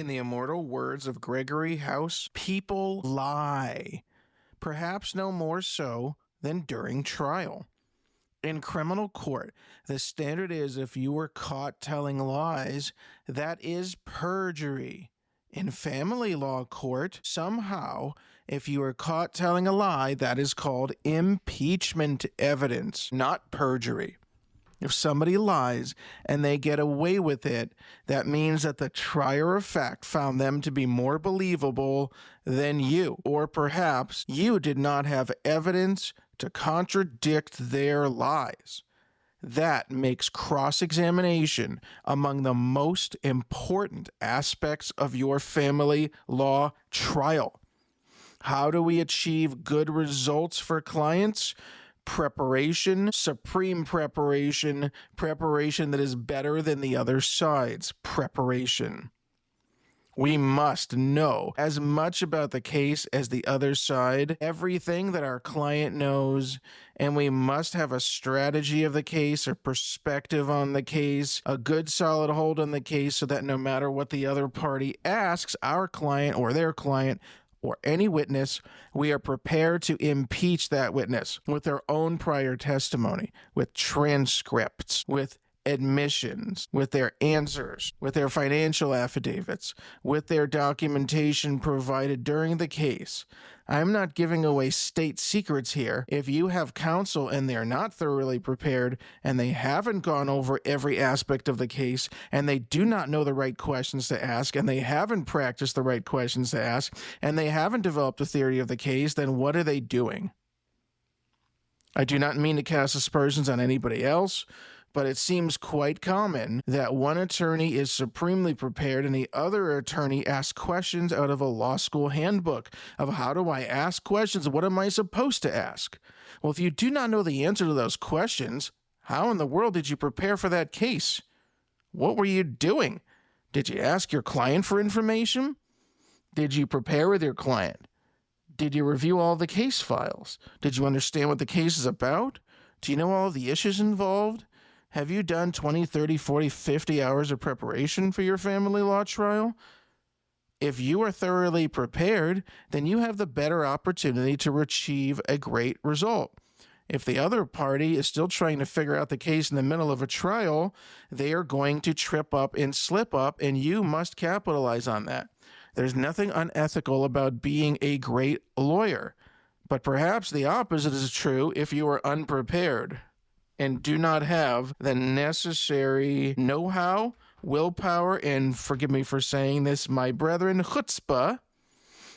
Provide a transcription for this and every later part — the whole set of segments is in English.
In the immortal words of Gregory House, people lie, perhaps no more so than during trial. In criminal court, the standard is if you were caught telling lies, that is perjury. In family law court, somehow, if you are caught telling a lie, that is called impeachment evidence, not perjury. If somebody lies and they get away with it, that means that the trier of fact found them to be more believable than you, or perhaps you did not have evidence to contradict their lies. That makes cross-examination among the most important aspects of your family law trial. How do we achieve good results for clients? Preparation, supreme preparation, preparation that is better than the other side's preparation. We must know as much about the case as the other side, everything that our client knows, and we must have a strategy of the case, a perspective on the case, a good solid hold on the case so that no matter what the other party asks our client or their client or any witness, we are prepared to impeach that witness with their own prior testimony, with transcripts, with admissions, with their answers, with their financial affidavits, with their documentation provided during the case. I'm not giving away state secrets here. If you have counsel and they're not thoroughly prepared and they haven't gone over every aspect of the case and they do not know the right questions to ask and they haven't practiced the right questions to ask and they haven't developed a theory of the case, then what are they doing? I do not mean to cast aspersions on anybody else, but it seems quite common that one attorney is supremely prepared and the other attorney asks questions out of a law school handbook of how do I ask questions? What am I supposed to ask? Well, if you do not know the answer to those questions, how in the world did you prepare for that case? What were you doing? Did you ask your client for information? Did you prepare with your client? Did you review all the case files? Did you understand what the case is about? Do you know all of the issues involved? Have you done 20, 30, 40, 50 hours of preparation for your family law trial? If you are thoroughly prepared, then you have the better opportunity to achieve a great result. If the other party is still trying to figure out the case in the middle of a trial, they are going to trip up and slip up, and you must capitalize on that. There's nothing unethical about being a great lawyer, but perhaps the opposite is true if you are unprepared and do not have the necessary know-how, willpower, and forgive me for saying this, my brethren, chutzpah,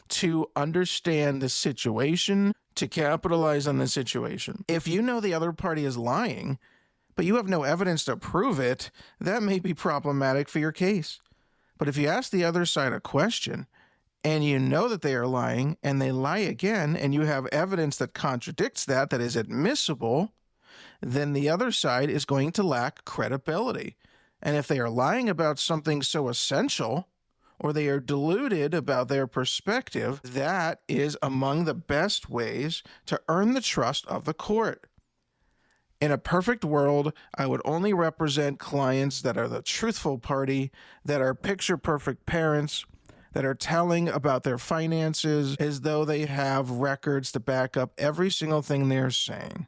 to understand the situation, to capitalize on the situation. If you know the other party is lying, but you have no evidence to prove it, that may be problematic for your case. But if you ask the other side a question, and you know that they are lying, and they lie again, and you have evidence that contradicts that is admissible, then the other side is going to lack credibility. And if they are lying about something so essential, or they are deluded about their perspective, that is among the best ways to earn the trust of the court. In a perfect world, I would only represent clients that are the truthful party, that are picture-perfect parents, that are telling about their finances as though they have records to back up every single thing they're saying.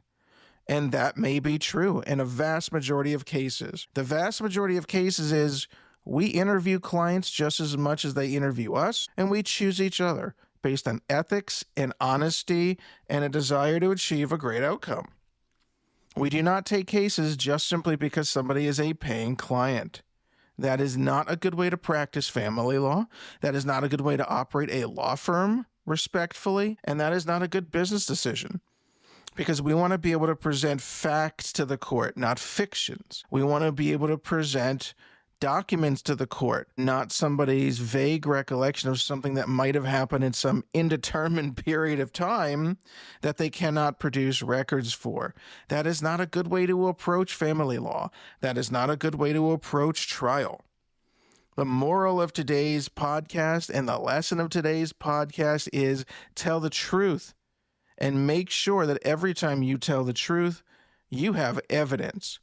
And that may be true in a vast majority of cases. The vast majority of cases is we interview clients just as much as they interview us, and we choose each other based on ethics and honesty and a desire to achieve a great outcome. We do not take cases just simply because somebody is a paying client. That is not a good way to practice family law. That is not a good way to operate a law firm respectfully, and that is not a good business decision. Because we want to be able to present facts to the court, not fictions. We want to be able to present documents to the court, not somebody's vague recollection of something that might have happened in some indeterminate period of time that they cannot produce records for. That is not a good way to approach family law. That is not a good way to approach trial. The moral of today's podcast and the lesson of today's podcast is tell the truth. And make sure that every time you tell the truth, you have evidence.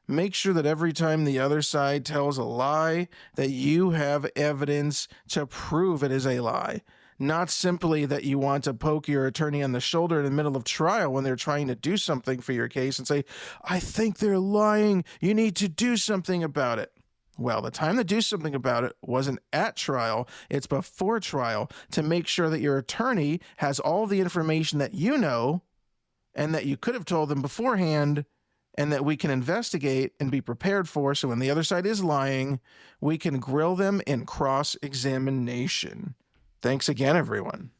Make sure that every time the other side tells a lie, that you have evidence to prove it is a lie. Not simply that you want to poke your attorney on the shoulder in the middle of trial when they're trying to do something for your case and say, I think they're lying. You need to do something about it. Well, the time to do something about it wasn't at trial, it's before trial, to make sure that your attorney has all the information that you know and that you could have told them beforehand, and that we can investigate and be prepared for, so when the other side is lying, we can grill them in cross-examination. Thanks again, everyone.